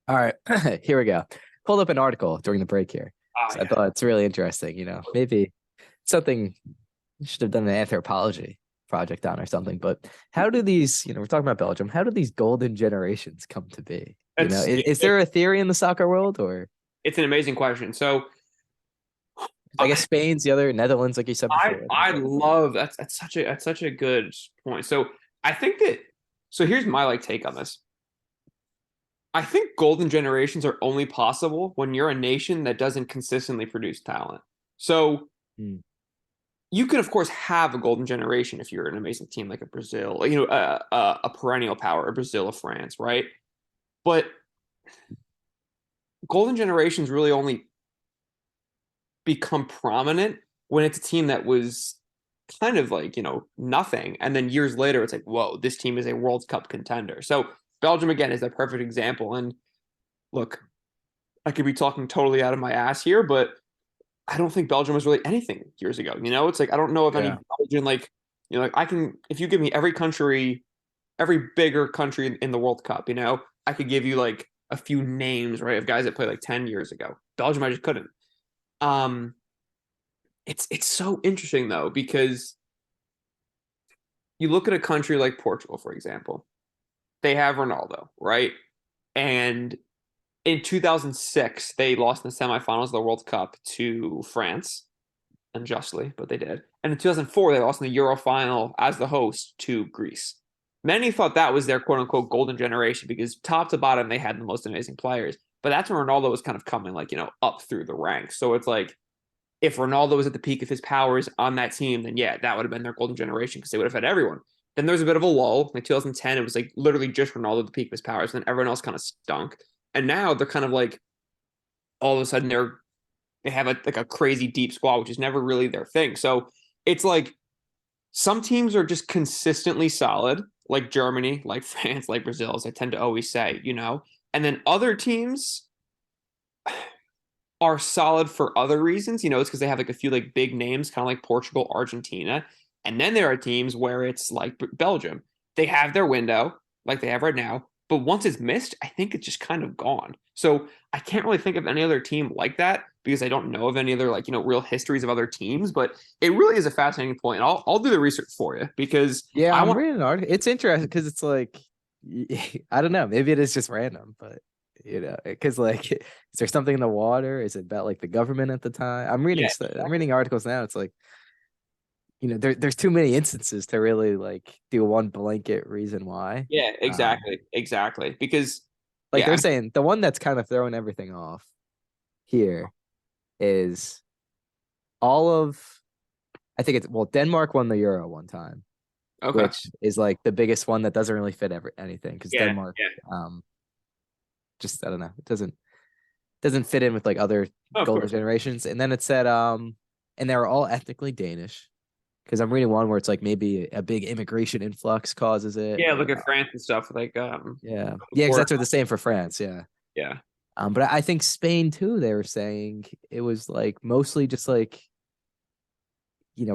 All right, here we go. Pulled up an article during the break here. Oh So I yeah. thought it's really interesting. Maybe something you should have done an anthropology project on or something. But how do these, we're talking about Belgium, how do these golden generations come to be? Is there a theory in the soccer world, or It's an amazing question. So I guess I Spain's the other, Netherlands, like you said I, before. I love that's such a good point. So I think that so here's my take on this. I think golden generations are only possible when you're a nation that doesn't consistently produce talent. So Hmm. you can of course have a golden generation if you're an amazing team like a Brazil, a perennial power, a Brazil, a France, right? But golden generations really only become prominent when it's a team that was kind of nothing. And then years later, it's like, whoa, this team is a World Cup contender. So Belgium, again, is a perfect example. And look, I could be talking totally out of my ass here, but I don't think Belgium was really anything years ago. It's like, I don't know of any Yeah. Belgian, I can, if you give me every country, every bigger country in the World Cup, I could give you like a few names, right, of guys that played like 10 years ago. Belgium, I just couldn't. Um, it's so interesting though because you look at a country like Portugal, for example. They have Ronaldo, right? And in 2006, they lost in the semifinals of the World Cup to France, unjustly, but they did. And in 2004, they lost in the Euro final as the host to Greece. Many thought that was their quote unquote golden generation because top to bottom, they had the most amazing players. But that's when Ronaldo was kind of coming up through the ranks. So it's like if Ronaldo was at the peak of his powers on that team, then yeah, that would have been their golden generation because they would have had everyone. Then there's a bit of a lull. Like 2010, it was like literally just Ronaldo at the peak of his powers, and then everyone else kind of stunk. And now they're kind of like all of a sudden they have a crazy deep squad, which is never really their thing. So it's like some teams are just consistently solid, like Germany, like France, like Brazil, as I tend to always say, and then other teams are solid for other reasons. It's because they have like a few like big names, kind of like Portugal, Argentina. And then there are teams where it's like Belgium. They have their window, like they have right now. But once it's missed, I think it's just kind of gone. So I can't really think of any other team like that because I don't know of any other real histories of other teams. But it really is a fascinating point. I'll do the research for you because Yeah, I I'm want. reading an article. It's interesting because it's like, I don't know, maybe it is just random, but because like, is there something in the water? Is it about like the government at the time? Yeah, I'm exactly. reading articles now. It's like, there's too many instances to really like do one blanket reason why. Yeah, Um, exactly. Because like yeah, they're saying the one that's kind of throwing everything off here is all of, I think it's, well, Denmark won the Euro one time, okay. which is like the biggest one that doesn't really fit anything because Yeah, Denmark, yeah. um, just I don't know, it doesn't fit in with like other Oh, of golden course. generations. And then it said, and they were all ethnically Danish because I'm reading one where it's like maybe a big immigration influx causes it, Yeah, look or at France and stuff yeah, because before. that's what the same for France, yeah. Yeah. But I think Spain too. They were saying it was like mostly just like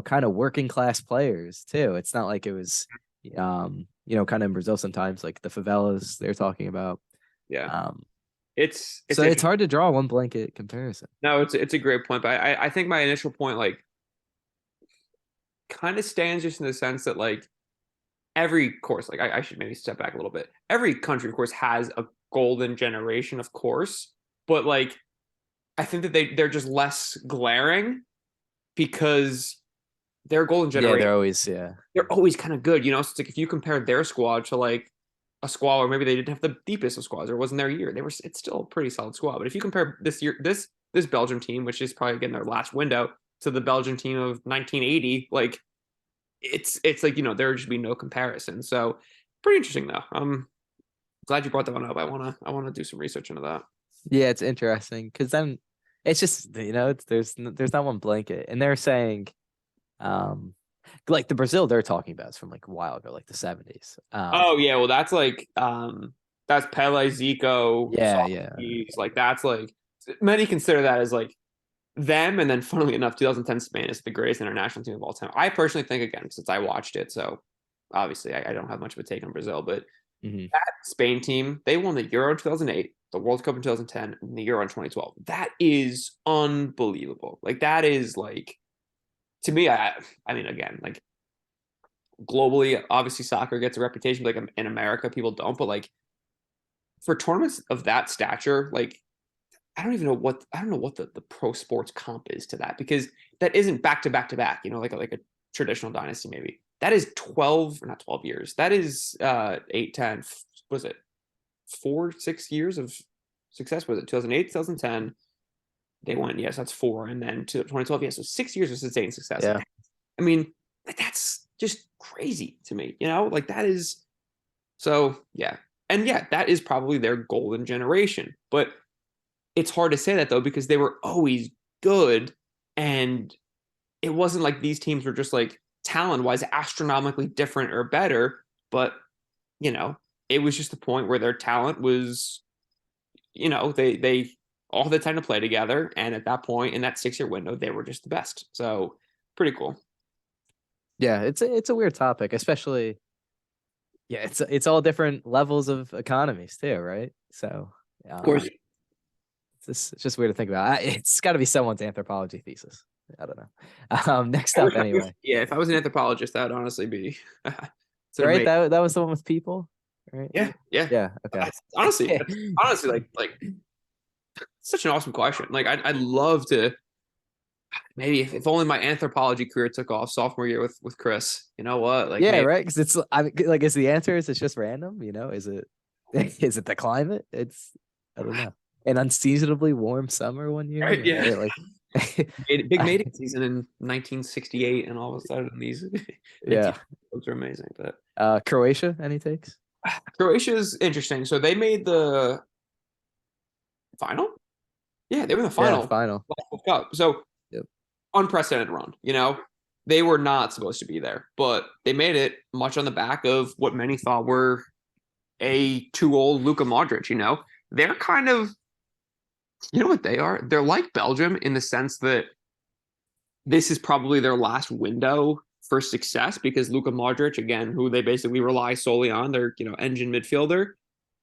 kind of working class players too. It's not like it was, kind of in Brazil sometimes like the favelas they're talking about. Yeah. Um, It's so it's interesting. hard to draw one blanket comparison. No, it's a great point, but I think my initial point kind of stands just in the sense that every course, I should maybe step back a little bit. Every country, of course, has a golden generation, of course, but I think that they're just less glaring because their golden Yeah, generation, yeah. they're always kind of good. So it's like if you compare their squad to a squad, or maybe they didn't have the deepest of squads, or it wasn't their year. It's still a pretty solid squad. But if you compare this year, this Belgium team, which is probably again their last window, to the Belgian team of 1980, it's like there would just be no comparison. So pretty interesting though. I'm glad you brought that one up. I wanna do some research into that. Yeah, it's interesting because then it's just there's not one blanket, and they're saying um like the Brazil they're talking about is from like a while ago, like the 70s. Oh yeah, well that's Pele, Zico, Yeah, yeah. Socrates. That's many consider that as them, and then funnily enough, 2010 Spain is the greatest international team of all time. I personally think again, since I watched it, so obviously I don't have much of a take on Brazil, but Mhm. That Spain team, they won the Euro in 2008, the World Cup in 2010, and the Euro in 2012. That is unbelievable. Like that is like to me, I mean, again, like globally, obviously soccer gets a reputation, but like in America, people don't. But like for tournaments of that stature, like I don't know what the pro sports comp is to that because that isn't back to back to back, like a traditional dynasty maybe. That is 12 or not 12 years. That is 8, 10, was it 4, 6 years of success? Was it 2008, 2010? They won, yes, that's 4. And then to 2012, yes, so 6 years of sustained success. Like Yeah. that, I mean, like that's just crazy to me, like that is so yeah. And yeah, that is probably their golden generation. But it's hard to say that though because they were always good and it wasn't like these teams were just like talent wise astronomically different or better, but you know it was just the point where their talent was they all had the time to play together and at that point in that 6-year window they were just the best, so pretty cool. Yeah, it's a weird topic, especially yeah, it's all different levels of economies too, right? So, Of course. it's just weird to think about. It's got to be someone's anthropology thesis. I don't know. Next I up, wish, anyway, yeah, if I was an anthropologist that would honestly be it's right? amazing. That was the one with people, right? Yeah, yeah. Yeah. Okay. Honestly, like such an awesome question. Like I'd love to maybe if only my anthropology career took off sophomore year with Chris. You know what? Like Yeah, maybe right. Because it's I mean, like, is the answer is it's just random? Is it is it the climate? It's I don't know. An unseasonably warm summer one year, right? Yeah. right? Like, Big mating season in 1968, and all of a sudden these yeah. folks are amazing. But Croatia, any takes? Croatia is interesting. So they made the final. Yeah, they were in the Yeah, final final. last World Cup. So Yep. unprecedented run. They were not supposed to be there, but they made it much on the back of what many thought were a too old Luka Modric. They're kind of what they are. They're like Belgium in the sense that this is probably their last window for success because Luka Modric, again, who they basically rely solely on, their engine midfielder.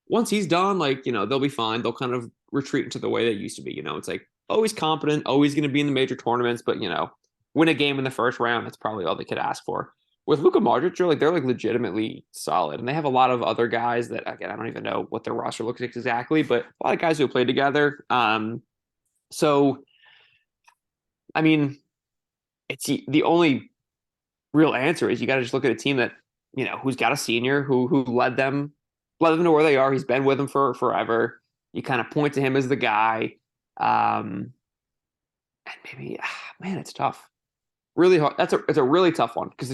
Once he's done, like they'll be fine. They'll kind of retreat into the way they used to be. It's like always competent, always going to be in the major tournaments, but win a game in the first round. That's probably all they could ask for. With Luka Modric, they're like legitimately solid, and they have a lot of other guys that again I don't even know what their roster looks like exactly, but a lot of guys who have played together. So I mean, it's the only real answer is you got to just look at a team that who's got a senior who led them to where they are. He's been with them for forever. You kind of point to him as the guy. And maybe man, it's tough. Really hard. It's a really tough one because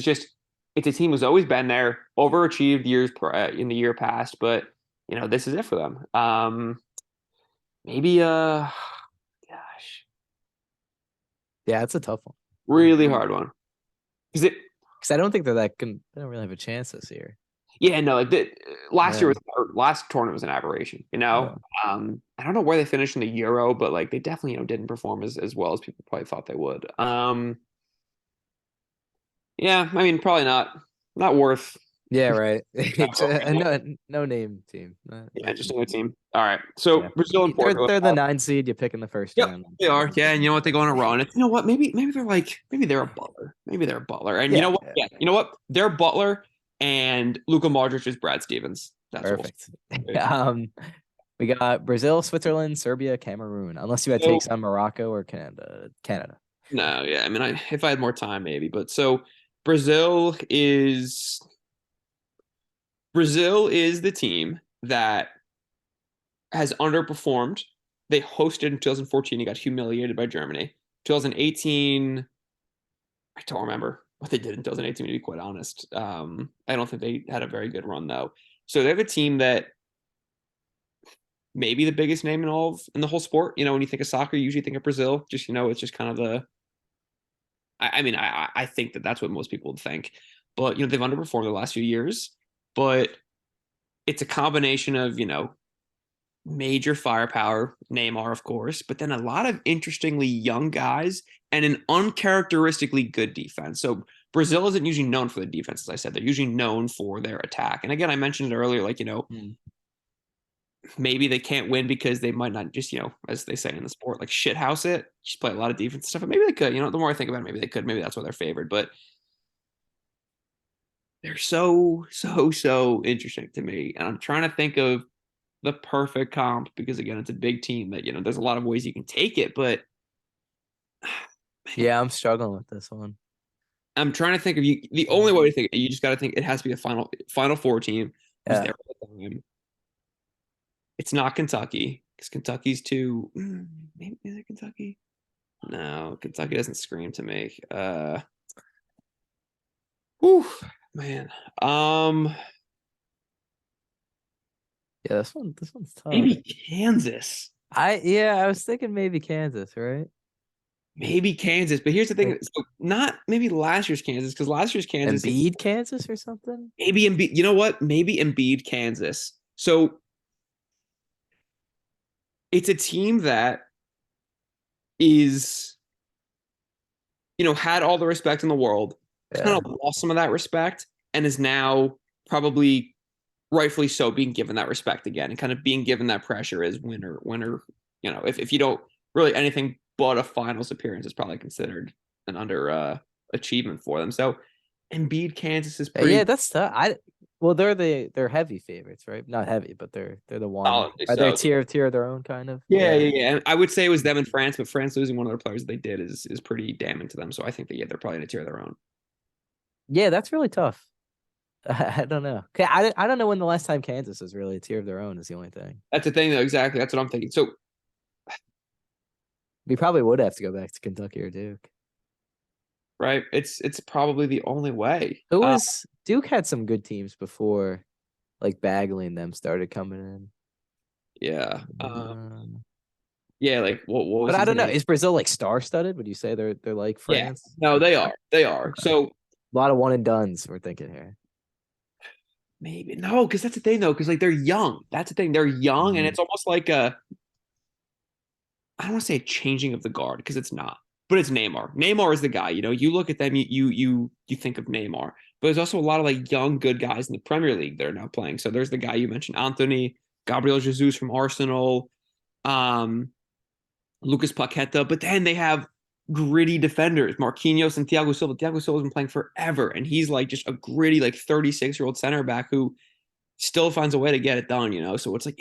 it's a team who's always been there, overachieved years in the year past, but this is it for them. Maybe gosh, Yeah, it's a tough one. really hard one because it Because I don't think they're that good. They don't really have a chance this year. Yeah, no, like last Yeah. year was or last tournament was an aberration. Yeah. I don't know where they finished in the Euro, but like they definitely didn't perform as well as people probably thought they would. Yeah, I mean probably not worth. Yeah, right. It's Okay. a no name team. Yeah, just another team. All right, so Yeah. Brazil and They're Portugal. they're the 9 seed you pick in the first Yep, round. they are. Yeah, and you know what? They go on a run. You know what? Maybe they're like maybe they're a Butler. Maybe they're a Butler. And you Yeah, know what? yeah. Yeah, you know what? They're Butler, and Luka Modric is Brad Stevens. That's what Perfect. we'll say. We got Brazil, Switzerland, Serbia, Cameroon. Unless you had So takes on Morocco or Canada. Canada. no, yeah. I mean, if I had more time, maybe. But so Brazil is the team that has underperformed. They hosted in 2014 and got humiliated by Germany. 2018, I don't remember what they did in 2018, to be quite honest. I don't think they had a very good run though. So they have a team that maybe the biggest name in the whole sport. When you think of soccer, you usually think of Brazil. Just it's just kind of the. I mean, I think that's what most people would think, but they've underperformed the last few years. But it's a combination of major firepower, Neymar, of course, but then a lot of interestingly young guys and an uncharacteristically good defense. So Brazil isn't usually known for the defense, as I said. They're usually known for their attack. And again, I mentioned it earlier, like, maybe they can't win because they might not just, as they say in the sport, like shit house it, just play a lot of defense stuff. And maybe they could, the more I think about it, maybe they could. Maybe that's why they're favored. But they're so, so, so interesting to me. And I'm trying to think of the perfect comp because, again, it's a big team that, there's a lot of ways you can take it. But Yeah, I'm struggling with this one. I'm trying to think of you. The only way to think, you just got to think it has to be a Final Four team who's Yeah. there all the time. It's not Kentucky because Kentucky's too. Maybe is it Kentucky? No, Kentucky doesn't scream to me. Whew, man. Yeah, this one's tough. Maybe Kansas. I was thinking maybe Kansas, right? Maybe Kansas. But here's the thing. So not maybe last year's Kansas, because last year's Kansas. Embiid, Kansas or something? Maybe Embiid. You know what? Maybe Embiid, Kansas. So it's a team that is, had all the respect in the world, kind of lost some of that respect, and is now probably rightfully so being given that respect again and kind of being given that pressure as winner. If you don't really anything but a finals appearance is probably considered an under achievement for them. So Embiid, Kansas is pretty. Yeah, that's tough. Well, they're heavy favorites, right? Not heavy, but they're the one. Solidly Are they so. tier of their own kind of? Yeah. And I would say it was them in France, but France losing one of their players that they did is pretty damning to them. So I think that they're probably in a tier of their own. Yeah, that's really tough. I don't know. Okay, I don't know when the last time Kansas was really a tier of their own is the only thing. That's the thing, though. Exactly. That's what I'm thinking. So We probably would have to go back to Kentucky or Duke. right, it's probably the only way. Duke had some good teams before, like Bagley and them started coming in. Yeah. Yeah, like what was But I his don't know. name? Is Brazil like star-studded? Would you say they're like Yeah. France? No, they are. They are. So A lot of one and dones we're thinking here. maybe no, because that's the thing though, because like they're young. That's the thing. They're young, and it's almost like I don't want to say a changing of the guard because it's not, but it's Neymar. Neymar is the guy. You look at them, you think of Neymar, but there's also a lot of like young good guys in the Premier League that are now playing. So there's the guy you mentioned, Anthony, Gabriel Jesus from Arsenal, Lucas Paqueta, but then they have gritty defenders, Marquinhos and Thiago Silva. Thiago Silva's been playing forever, and he's like just a gritty, like 36-year-old center back who still finds a way to get it done. So it's like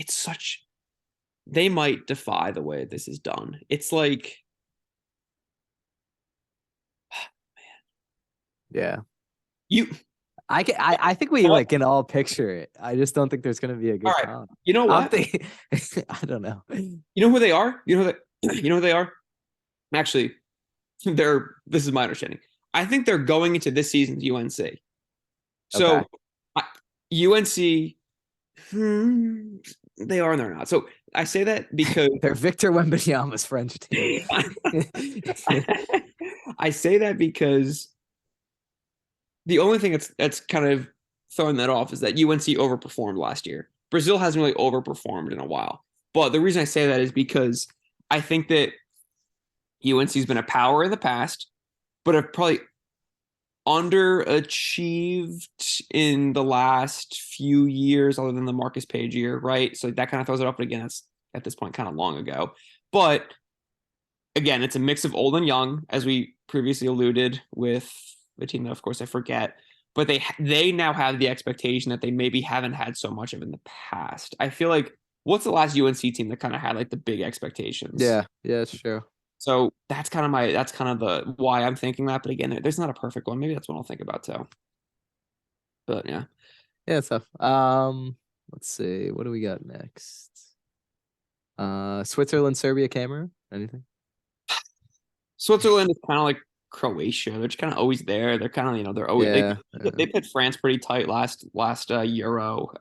they might defy the way this is done. It's like, Yeah. you. I think we like can all picture it. I just don't think there's gonna be a good All right. comp. You know what? I don't know. You know who they are? You know who they are? Actually, this is my understanding. I think they're going into this season's UNC. So UNC, they are and they're not. So I say that because they're Victor Wembanyama's French team. I say that because the only thing that's kind of throwing that off is that UNC overperformed last year. Brazil hasn't really overperformed in a while. But the reason I say that is because I think that UNC's been a power in the past, but have probably underachieved in the last few years, other than the Marcus Page year, right? So that kind of throws it up. But again, that's at this point kind of long ago. But again, it's a mix of old and young, as we previously alluded with the team that, of course, I forget. But they now have the expectation that they maybe haven't had so much of in the past. I feel like, what's the last UNC team that kind of had like the big expectations? Yeah, it's true. So that's kind of the why I'm thinking that. But again, there's not a perfect one. Maybe that's what I'll think about too. But yeah. Yeah, it's tough. Let's see. What do we got next? Switzerland, Serbia, Cameroon. Anything? Switzerland is kind of like Croatia. They're just kind of always there. They're kind of they're always they put France pretty tight last Euro.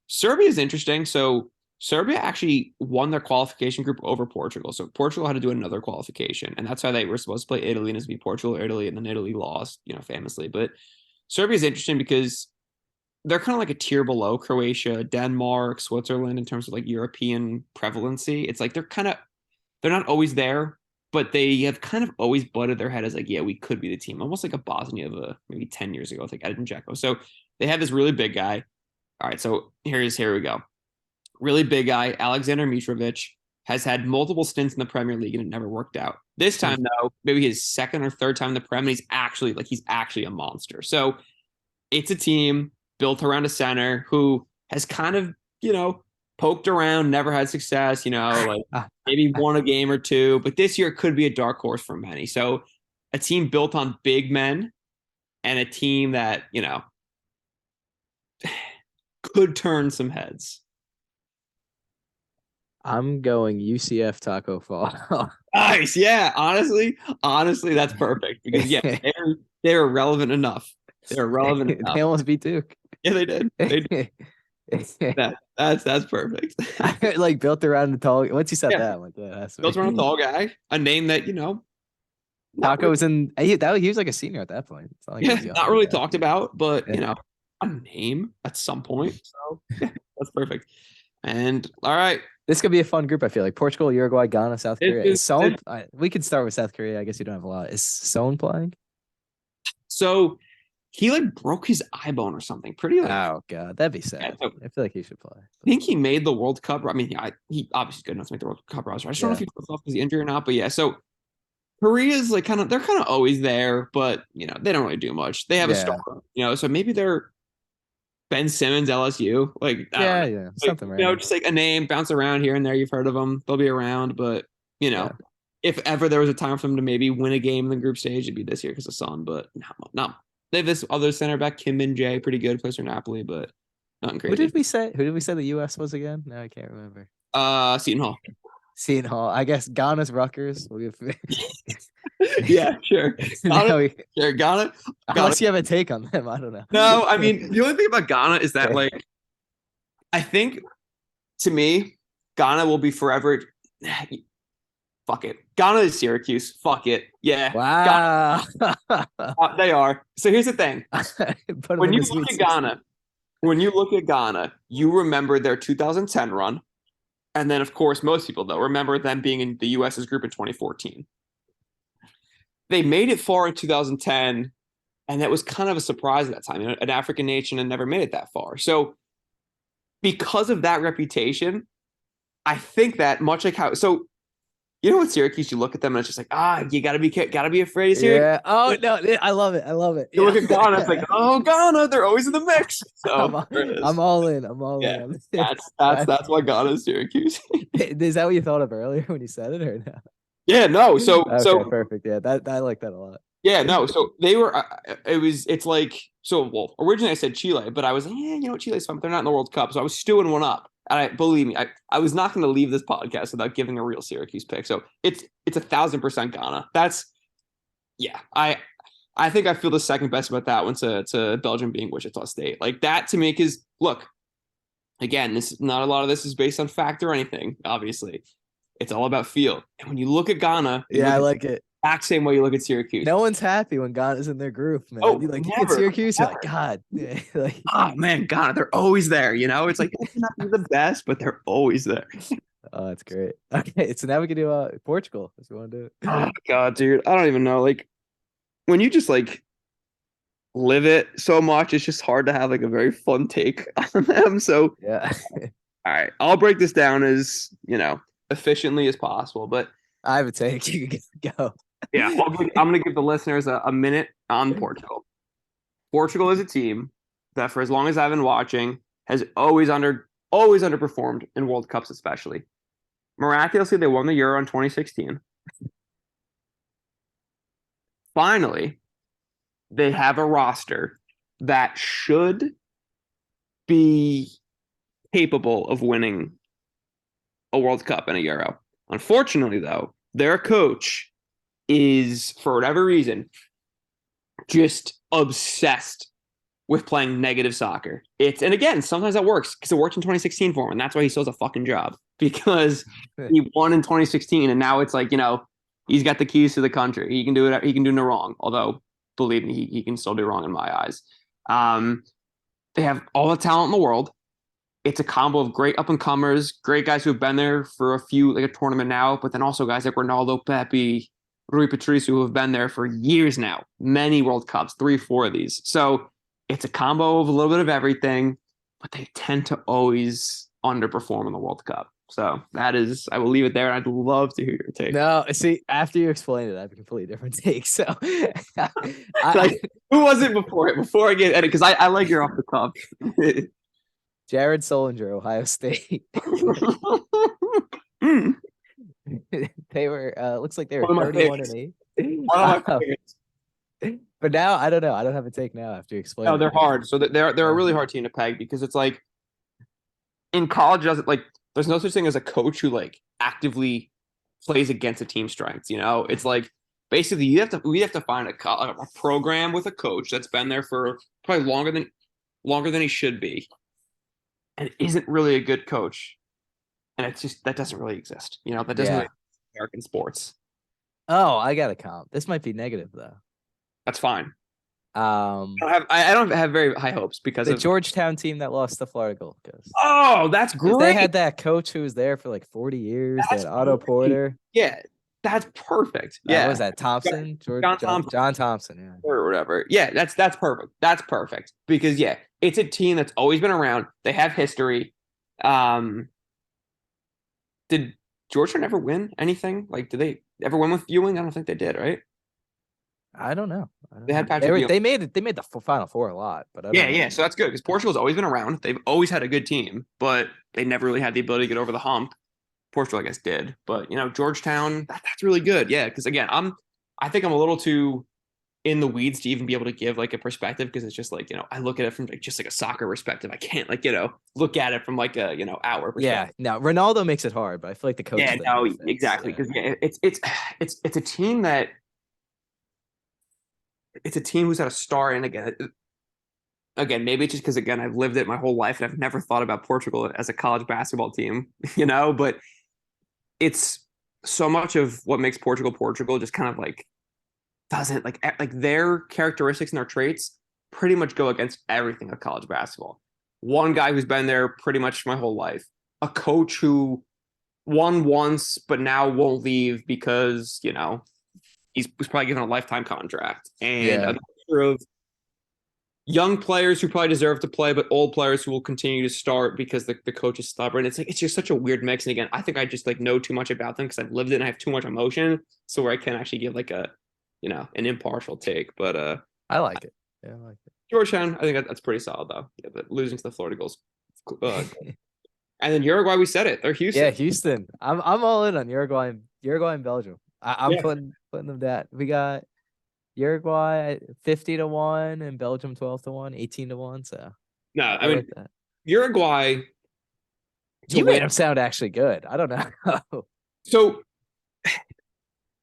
Serbia is interesting. So Serbia actually won their qualification group over Portugal. So Portugal had to do another qualification, and that's how they were supposed to play Italy, and it was be Portugal or Italy, and then Italy lost, famously. But Serbia is interesting because they're kind of like a tier below Croatia, Denmark, Switzerland in terms of like European prevalency. It's like they're not always there, but they have kind of always butted their head as like, yeah, we could be the team, almost like a Bosnia of maybe 10 years ago with like Edin Dzeko. So they have this really big guy. All right, so here we go. Really big guy, Alexander Mitrovic, has had multiple stints in the Premier League and it never worked out. This time, though, maybe his second or third time in the Prem, and he's actually a monster. So it's a team built around a center who has kind of, poked around, never had success, like maybe won a game or two, but this year could be a dark horse for many. So a team built on big men and a team that, could turn some heads. I'm going UCF Taco Fall. Nice. Yeah. Honestly, that's perfect because they're relevant enough. They're relevant enough. They almost beat Duke. Yeah, they did. That's perfect. Like built around the tall. Once you said that, I'm like, yeah, that's built around a tall guy, a name that Taco was in. He was like a senior at that point. It's not like not really talked about, but a name at some point. So that's perfect. And all right. This could be a fun group. I feel like Portugal, Uruguay, Ghana, South Korea. Is Son? We could start with South Korea. I guess you don't have a lot. Is Son playing? So he like broke his eye bone or something. Pretty like. Oh god, that'd be sad. Yeah, so I feel like he should play. I think he made the World Cup. I mean, he obviously good enough to make the World Cup roster. I just don't know if he goes off because he injured or not. But yeah, so Korea's like they're kind of always there, but they don't really do much. They have a star, so maybe they're Ben Simmons, LSU, like something right. Just like a name, bounce around here and there. You've heard of them; they'll be around. But if ever there was a time for them to maybe win a game in the group stage, it'd be this year because of Son. But no, they have this other center back, Kim Min Jae, pretty good, plays for Napoli, but nothing crazy. Who did we say the U.S. was again? No, I can't remember. Seton Hall. Seton Hall. I guess Ghana's Rutgers. Yeah, sure. Ghana. Unless you have a take on them, I don't know. No, I mean the only thing about Ghana is that like, I think to me, Ghana will be forever. Fuck it. Ghana is Syracuse. Fuck it. Yeah. Wow. They are. So here's the thing. When you look at Ghana, you remember their 2010 run. And then, of course, most people, though, remember them being in the U.S.'s group in 2014. They made it far in 2010, and that was kind of a surprise at that time. An African nation had never made it that far. So because of that reputation, I think that much like how – so with Syracuse, you look at them and it's just like, you gotta be afraid of Syracuse. Yeah. Oh no, I love it. You look at Ghana, it's like, Ghana, they're always in the mix. So I'm all in. I'm all in. That's why Ghana is Syracuse. Is that what you thought of earlier when you said it, or no? Yeah, no. So perfect. Yeah, that I like that a lot. Yeah, no. So they were. It's like so. Well, originally I said Chile, but I was like, Chile's fun. But they're not in the World Cup, so I was stewing one up. And believe me, I was not going to leave this podcast without giving a real Syracuse pick. So it's 1,000% Ghana. I think I feel the second best about that one to Belgium being Wichita State. Like that to me, because look, again, not a lot of this is based on fact or anything. Obviously, it's all about feel. And when you look at Ghana, I like it. Exact same way you look at Syracuse. No one's happy when Ghana's in their group, man. Oh, you at Syracuse, you're like, God. Like, oh man, Ghana, they're always there. It's like they may not be the best, but they're always there. Oh, that's great. Okay, so now we can do Portugal if you want to do it. Oh God, dude, I don't even know. Like when you just like live it so much, it's just hard to have like a very fun take on them. So yeah. All right, I'll break this down as efficiently as possible, but I have a take. You can go. Yeah, I'm going to give the listeners a minute on Portugal. Portugal is a team that, for as long as I've been watching, has always underperformed in World Cups, especially. Miraculously, they won the Euro in 2016. Finally, they have a roster that should be capable of winning a World Cup and a Euro. Unfortunately, though, their coach is, for whatever reason, just obsessed with playing negative soccer. And again, sometimes that works because it worked in 2016 for him, and that's why he still has a fucking job because he won in 2016, and now it's like, he's got the keys to the country. He can do it. He can do no wrong. Although, believe me, he can still do wrong in my eyes. They have all the talent in the world. it's a combo of great up and comers, great guys who have been there for a few like a tournament now, but then also guys like Ronaldo, Pepe, Rui Patricio who have been there for years now, many World Cups, 3, 4 of these. So it's a combo of a little bit of everything, but they tend to always underperform in the World Cup. So that is, I will leave it there. I'd love to hear your take. No, see, after you explain it, I have a completely different take. So, Like, who was it before it? Before I get edit, because I like your off the cuff. Jared Solinger, Ohio State. Mm, They were looks like they were one of my 31 and favorites. 8. One of my favorites. But now I don't know. I don't have a take now after you explain No, it. they're hard. So they're a really hard team to peg because it's like in college, doesn't like there's no such thing as a coach who like actively plays against a team strengths. You know, it's like basically we have to find a program with a coach that's been there for probably longer than he should be, and isn't really a good coach. And it's just that doesn't really exist. You know, that doesn't Yeah. really exist in American sports. Oh, I got a comp. This might be negative though. That's fine. Um, I don't have very high hopes because the of Georgetown team that lost to Florida Gulf Coast. oh, that's 'Cause they great. had that coach who was there for like 40 years. They That's had Otto great. Porter. Yeah, that's perfect. What Yeah, was that? Thompson? John Thompson. John Thompson. Yeah. Or whatever. Yeah, that's perfect. That's perfect because yeah, it's a team that's always been around. They have history. Um, did Georgia ever win anything? Like, did they ever win with Ewing? I don't think they did. Right? I don't know. They had They Patrick Ewing. they made the Final Four a lot, but I don't Yeah, know. yeah. So that's good because Portugal's always been around. They've always had a good team, but they never really had the ability to get over the hump. Portugal, I guess, did. But you know, Georgetown, that's really good. Yeah, because again, I think I'm a little too in the weeds to even be able to give like a perspective because it's just like, you know, I look at it from like just like a soccer perspective. I can't like, you know, look at it from like a, you know, our Yeah, perspective. no, Ronaldo makes it hard, but I feel like the coach. Yeah, thing no, fits, exactly. yeah. Because yeah, it's a team that it's a team who's had a star in again, maybe it's just because again I've lived it my whole life and I've never thought about Portugal as a college basketball team, you know, but it's so much of what makes Portugal just kind of like doesn't like their characteristics and their traits pretty much go against everything of college basketball. One guy who's been there pretty much my whole life, a coach who won once but now won't leave because you know was probably given a lifetime contract, and Yeah. a mixture of young players who probably deserve to play, but old players who will continue to start because the coach is stubborn. It's like it's just such a weird mix. And again, I think I just like know too much about them because I've lived it and I have too much emotion, so where I can actually give like a you know an impartial take. But I like it. Yeah, I like Georgetown, I think that's pretty solid though. Yeah, but losing to the Florida Goals, and then Uruguay, we said it. They're Houston. Yeah, Houston. I'm all in on Uruguay and Belgium. I'm Yeah. putting them that. We got Uruguay 50-1 and Belgium 12-1, 18-1. So No, I I mean like that. Uruguay to You made win. them sound actually good. I don't know. So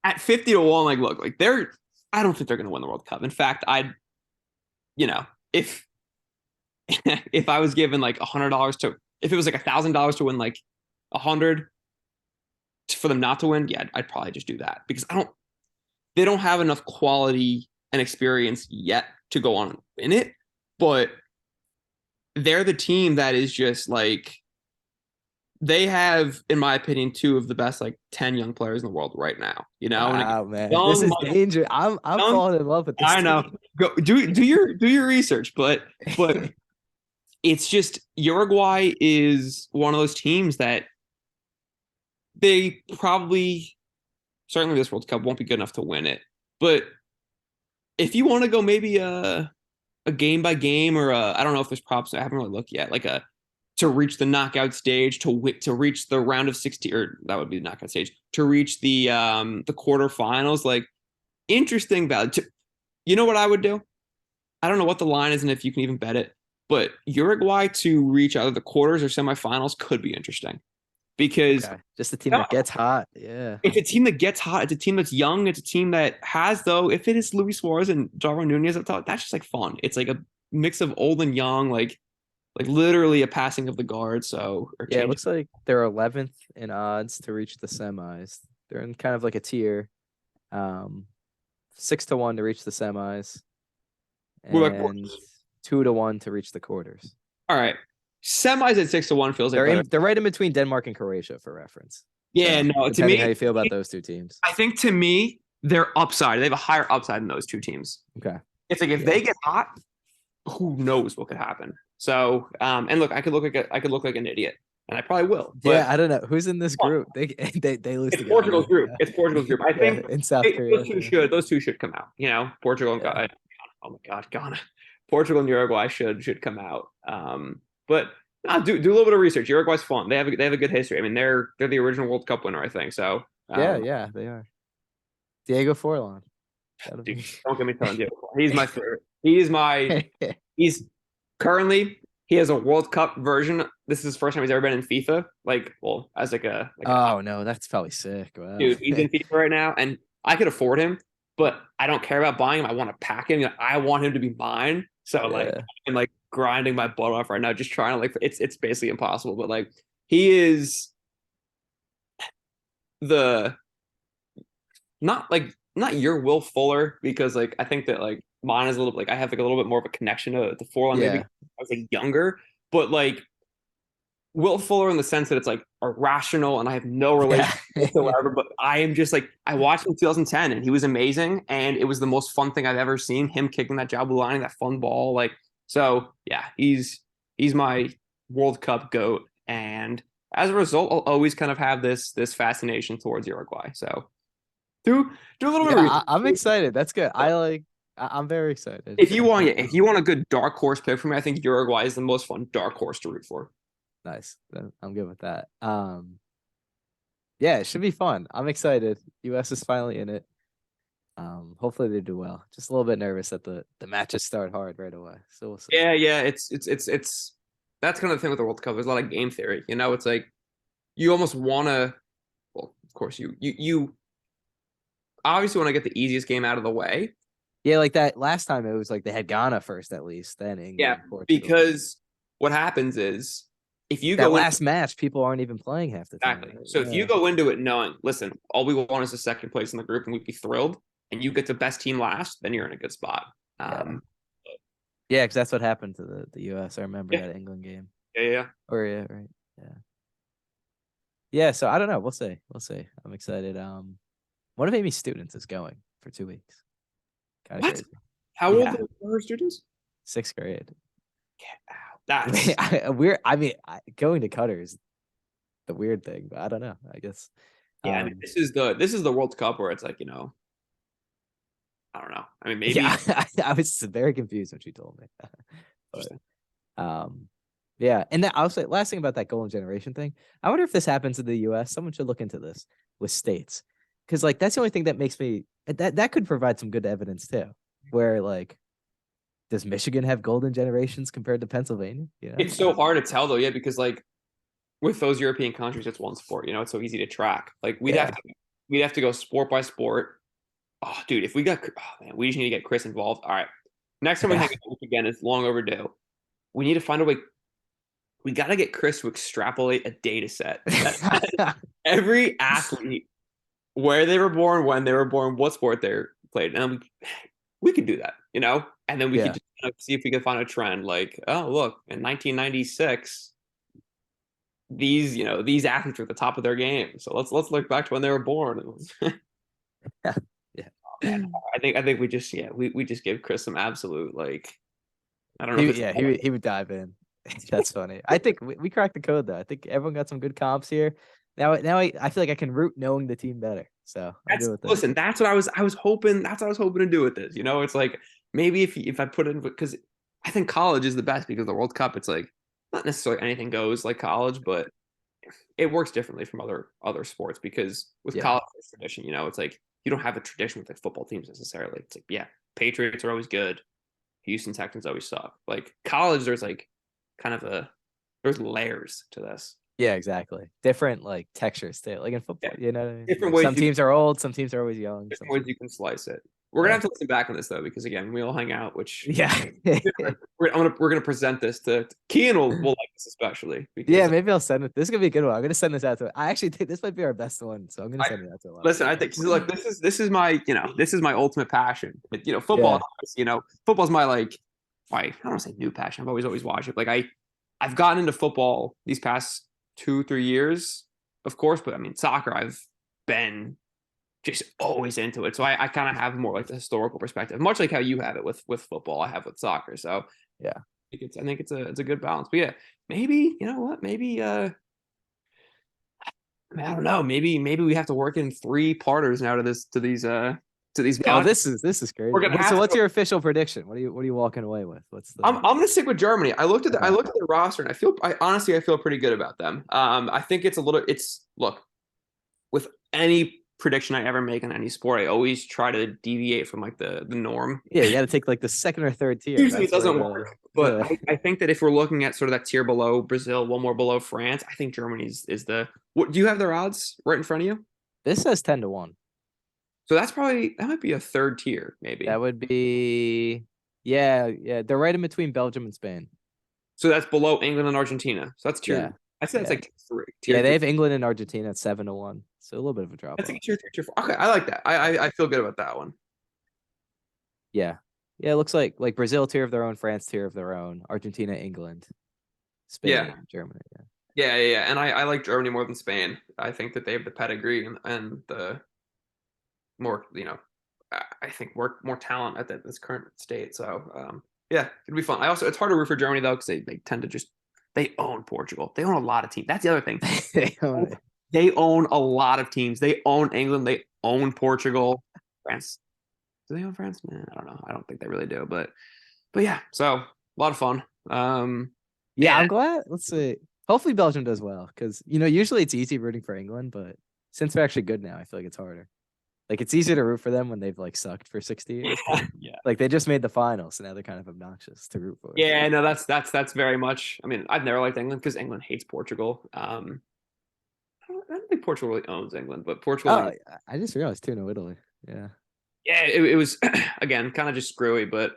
at 50-1, like look, like they're I don't think they're gonna win the World Cup. In fact, I'd you know, if if I was given like $100 to if it was like $1,000 to win like 100 for them not to win, yeah, I'd probably just do that because they don't have enough quality and experience yet to go on and win it, but they're the team that is just like they have, in my opinion, two of the best like 10 young players in the world right now. You know, and Wow, man. This young, is dangerous. I'm young, falling in love with this I know. team. Go do your research, but it's just Uruguay is one of those teams that they probably certainly this World Cup won't be good enough to win it. But if you want to go maybe a game by game or I don't know if there's props. I haven't really looked yet. Like a to reach the knockout stage to reach the round of 16 or that would be the knockout stage to reach the quarterfinals. Like interesting value. You know what I would do? I don't know what the line is and if you can even bet it, but Uruguay to reach either the quarters or semifinals could be interesting because Okay. Just a team that gets hot. Yeah. it's a team that gets hot. It's a team that's young. It's a team that has, though, if it is Luis Suarez and Darwin Nunez up top, that's just like fun. It's like a mix of old and young, like literally a passing of the guard. So or Yeah, it change. looks like they're 11th in odds to reach the semis. They're in kind of like a tier. 6-1 to reach the semis What about and quarters? 2-1 to reach the quarters. All right. Semis at 6-1 feels like better. They're right in between Denmark and Croatia for reference. Yeah, So, no, to depending me, how you feel about those two teams. I think to me, they're upside. They have a higher upside than those two teams. Okay. It's like if Yeah. they get hot, who knows what could happen. So, and look, I could look like an idiot, and I probably will. But Yeah, I don't know who's in this group. They lose. it's to Portugal's Ghana. group. It's Portugal's group. I Yeah, think in South Korea. those two should come out. You know, Portugal and Yeah. Ghana. Oh my God, Ghana, Portugal and Uruguay should come out. But do a little bit of research. Uruguay's fun. They have a good history. I mean, they're the original World Cup winner, I think. So Yeah, they are. Diego Forlan. dude, don't get me started. Diego. He's my favorite. He's currently he has a World Cup version. This is his first time he's ever been in FIFA. Like, well, as oh no, that's probably sick. Wow. Dude, he's in FIFA right now, and I could afford him, but I don't care about buying him. I want to pack him. I want him to be mine. So I'm like grinding my butt off right now, just trying to it's basically impossible. But like he is not your Will Fuller, because like I think that like mine is a little I have like a little bit more of a connection to Forlan maybe I was like younger, but like Will Fuller in the sense that it's like irrational and I have no relation whatsoever. But I am just like I watched him in 2010 and he was amazing and it was the most fun thing I've ever seen. Him kicking that Jabu line, that fun ball, like so yeah, he's my World Cup GOAT, and as a result, I'll always kind of have this fascination towards Uruguay. So do a little bit of research. I'm excited. That's good. I'm very excited. If you want a good dark horse pick for me, I think Uruguay is the most fun dark horse to root for. Nice. I'm good with that. Yeah, it should be fun. I'm excited. US is finally in it. Hopefully they do well. Just a little bit nervous that the matches start hard right away. So we'll see. Yeah. It's that's kind of the thing with the World Cup. There's a lot of game theory. You know, it's like you almost want to. Well, of course you obviously want to get the easiest game out of the way. Yeah, like that last time it was like they had Ghana first at least, then England. Yeah, Portugal. Because what happens is if you that go last match, people aren't even playing half the time. Exactly. So if you go into it knowing, listen, all we want is a second place in the group and we'd be thrilled, and you get the best team last, then you're in a good spot. Yeah, because that's what happened to the US. I remember that England game. Yeah. Right. Yeah, so I don't know. We'll see. I'm excited. One of Amy's students is going for 2 weeks. What? Crazy. How old are her students? 6th grade. Get out. That's going to Qatar is the weird thing, but I don't know. I guess. Yeah, I mean, this is the World Cup where it's like, you know, I don't know. I mean, maybe. Yeah, I was very confused when she told me. But, yeah, and that I'll say last thing about that golden generation thing. I wonder if this happens in the U.S. Someone should look into this with states, because like that's the only thing that makes me that could provide some good evidence too. Where like, does Michigan have golden generations compared to Pennsylvania? You know? It's so hard to tell though, yeah, because like with those European countries, it's one sport. You know, it's so easy to track. Like we'd have to go sport by sport. Oh, dude, if we got we just need to get Chris involved. All right, next time we hang out again, it's long overdue. We need to find a way. We got to get Chris to extrapolate a data set. Every athlete, where they were born, when they were born, what sport they played. And we could do that, you know? And then we could just kind of see if we could find a trend. Like, oh, look, in 1996, these athletes were at the top of their game. So let's look back to when they were born. Yeah. I think we just give Chris some absolute like I don't know. He would dive in. That's funny. I think we cracked the code though. I think everyone got some good comps here. Now I feel like I can root knowing the team better. So listen, that's what I was hoping. That's what I was hoping to do with this. You know, it's like maybe if I put in, because I think college is the best because the World Cup, it's like not necessarily anything goes like college, but it works differently from other sports because with college there's tradition. You know, it's like you don't have a tradition with like football teams necessarily. It's like Patriots are always good. Houston Texans always suck. Like college, there's like kind of there's layers to this. Yeah, exactly. Different like textures too. Like in football, you know what I mean? Different ways. Some teams are old, some teams are always young. Different ways you can slice it. We're gonna have to listen back on this though, because again, we all hang out. Which we're gonna present this to Kian will like this especially. Yeah, maybe I'll send it. This is gonna be a good one. I'm gonna send this out to. I actually think this might be our best one, so I'm gonna send it out to a lot. Listen, I think look, this is my ultimate passion. Football. Football's my like. I don't want to say new passion. I've always watched it. Like I've gotten into football these past 2, 3 years, of course, but I mean soccer, I've been just always into it. So I kind of have more like the historical perspective, much like how you have it with football, I have with soccer. So Yeah. I think it's a good balance. But yeah, maybe, you know what? Maybe I don't know. Maybe we have to work in 3-parters now to these Yeah, well, podcasts. this is We're crazy. gonna So have what's to. your official prediction? What are you walking away with? What's the I'm gonna stick with Germany. I okay. looked at the roster and I honestly I feel pretty good about them. I think it's look, with any prediction I ever make in any sport, I always try to deviate from like the norm. Yeah, you got to take like the second or third tier. Usually it That's where doesn't the work, but yeah. I think that if we're looking at sort of that tier below Brazil, one more below France, I think Germany's is the what do you have their odds right in front of you? This says 10-1. So that might be a third tier, maybe. That would be yeah. They're right in between Belgium and Spain. So that's below England and Argentina. So that's Yeah. tier. I said that's Yeah. like tier Yeah, they three. have England and Argentina at 7-1. So a little bit of a drop That's like off. tier 3, tier 4. Okay, I like that. I feel good about that one. Yeah. Yeah, it looks like Brazil tier of their own, France tier of their own, Argentina, England, Yeah, Spain, Germany. Yeah. yeah. And I like Germany more than Spain. I think that they have the pedigree and the more, I think more talent at this current state. So yeah, it'd be fun. I also it's hard to root for Germany though because they tend to just they own Portugal. They own a lot of teams. That's the other thing. They own a lot of teams. They own England. They own Portugal. France. Do they own France? Nah, I don't know. I don't think they really do. But yeah, so a lot of fun. Yeah, Man, I'm glad. Let's see. Hopefully Belgium does well because usually it's easy rooting for England, but since they're actually good now, I feel like it's harder. Like it's easier to root for them when they've like sucked for 60 years, but yeah, like they just made the final, so now they're kind of obnoxious to root for. yeah. No, that's very much. I mean, I've never liked England because England hates Portugal. I don't think Portugal really owns England, but Portugal, Oh, I just realized too, no Italy. Yeah. yeah, it was again kind of just screwy. But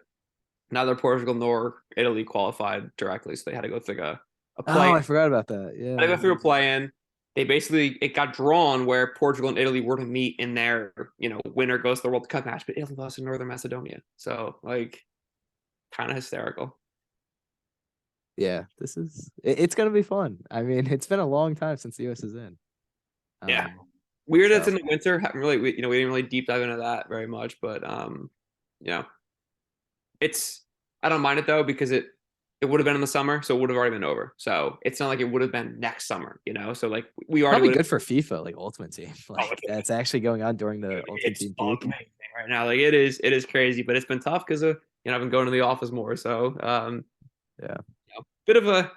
neither Portugal nor Italy qualified directly, so they had to go through a Oh, play. I forgot about that. They Yeah. go through a play-in. They basically it got drawn where Portugal and Italy were to meet in their winner goes to the World Cup match, but Italy lost to Northern Macedonia, so like kind of hysterical. Yeah. It's gonna be fun. I mean, it's been a long time since the US is in. Yeah, weird. It's So in the winter. Haven't really we didn't really deep dive into that very much, but you know it's I don't mind it though because it would have been in the summer, so it would have already been over. So it's not like it would have been next summer, So like we already probably would have. good for FIFA, like Ultimate Team. Oh, Like that's actually going on during the Ultimate it's Team peak. amazing right now. Like it is crazy, but it's been tough because I've been going to the office more, so Yeah. bit of a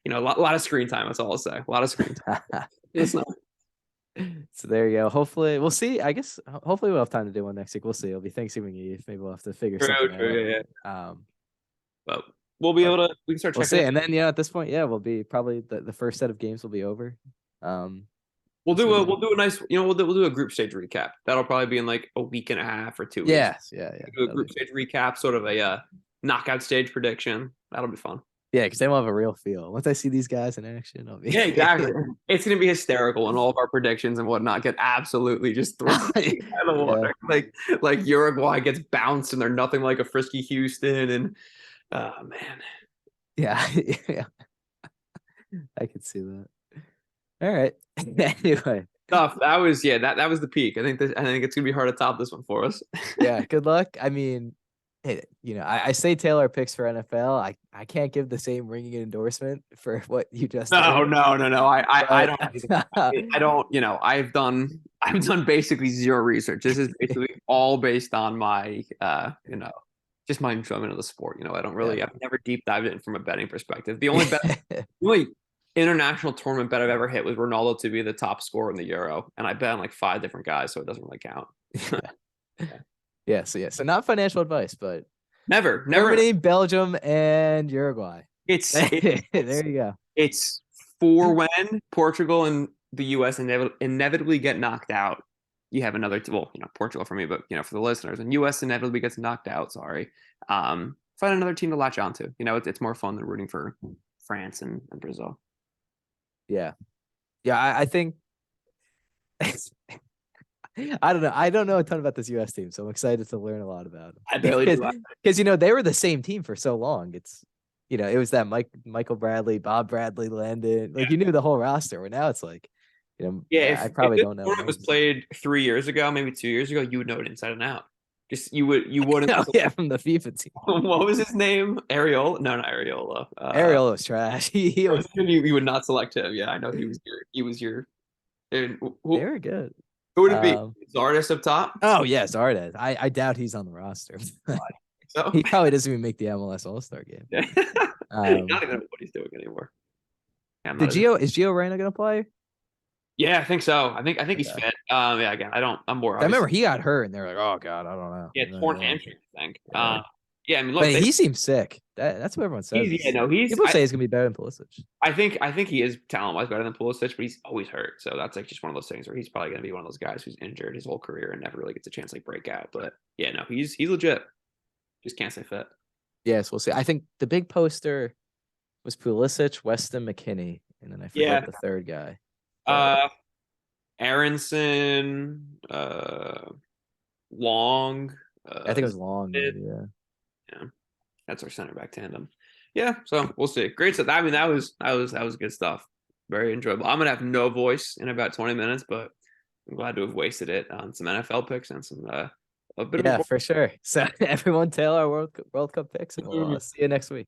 lot of screen time. That's all I'll say. A lot of screen time. It's not. So there you go. Hopefully we'll see. I guess hopefully we'll have time to do one next week. We'll see. It'll be Thanksgiving Eve. Maybe we'll have to figure something out. Yeah. Um, But we'll be but able to. We can start we'll checking. see. And then at this point, yeah, we'll be probably the first set of games will be over. We'll So do a nice. We'll do a group stage recap. That'll probably be in like a week and a half or 2 weeks. yes, yeah. We'll do a group stage recap, sort of a knockout stage prediction. That'll be fun. Yeah, because they will have a real feel. Once I see these guys in action, I'll be Yeah, exactly. It's gonna be hysterical, and all of our predictions and whatnot get absolutely just thrown out of the water. Like Uruguay gets bounced, and they're nothing like a frisky Houston. And oh man, yeah. Yeah. I could see that. All right. Anyway, tough. That was that was the peak. I think it's gonna be hard to top this one for us. yeah. Good luck. I mean, hey, I say Taylor picks for NFL. I can't give the same ringing endorsement for what you just No, did. no. I don't. But, I don't. I've done basically zero research. This is basically all based on my just my enjoyment of the sport. I don't really. Yeah. I've never deep dived in from a betting perspective. The only international tournament bet I've ever hit was Ronaldo to be the top scorer in the Euro, and I bet on like 5 different guys, so it doesn't really count. Yeah. So not financial advice, but Never. Germany, Belgium, and Uruguay. It's There you go. it's for when Portugal and the U.S. inevitably get knocked out. You have another, Portugal for me, but for the listeners, and U.S. inevitably gets knocked out. Sorry, find another team to latch onto. It's more fun than rooting for France and Brazil. Yeah. I think I don't know. I don't know a ton about this US team, so I'm excited to learn a lot about them. I barely do. Because they were the same team for so long. It's it was that Michael Bradley, Bob Bradley, Landon. Like you knew the whole roster. But now it's like, Yeah, I if probably this don't know tournament was names. played 3 years ago, maybe 2 years ago, you would know it inside and out. Just you wouldn't. Oh yeah, from the FIFA team. What was his name? Areola? No, not Areola. Ariel was trash. He was. You would not select him. Yeah, I know he was your. And They who were good. would it be? Um. Zardes up top? Oh yeah, Zardes. I doubt he's on the roster. So He probably doesn't even make the MLS All Star game. yeah. Um. Not even know what he's doing anymore. Yeah, I'm Did not even. Gio Reyna gonna play? Yeah, I think so. I think he's Okay. fit. Yeah, again, I don't. I'm more I remember obviously. he got hurt, and they were like, "Oh God, I don't know." Yeah, And then, torn yeah, hamstring. I think. yeah. Yeah, I mean, look, But he seems sick. That's what everyone says. he's yeah, no, he's. People say he's gonna be better than Pulisic. I think he is talent wise better than Pulisic, but he's always hurt. So that's like just one of those things where he's probably going to be one of those guys who's injured his whole career and never really gets a chance to like break out. But yeah, no, he's legit. Just can't say fit. Yes, we'll see. I think the big poster was Pulisic, Weston McKinney, and then I Yeah. forget the third guy. But Uh, Aronson, Long. I think it was Long. Sid. Maybe, yeah. Yeah, that's our center back tandem. Yeah, so we'll see. Great stuff. I mean, that was good stuff. Very enjoyable. I'm gonna have no voice in about 20 minutes, but I'm glad to have wasted it on some NFL picks and some a bit Yeah, of for sure. So everyone tell our World Cup picks, and we'll see you next week.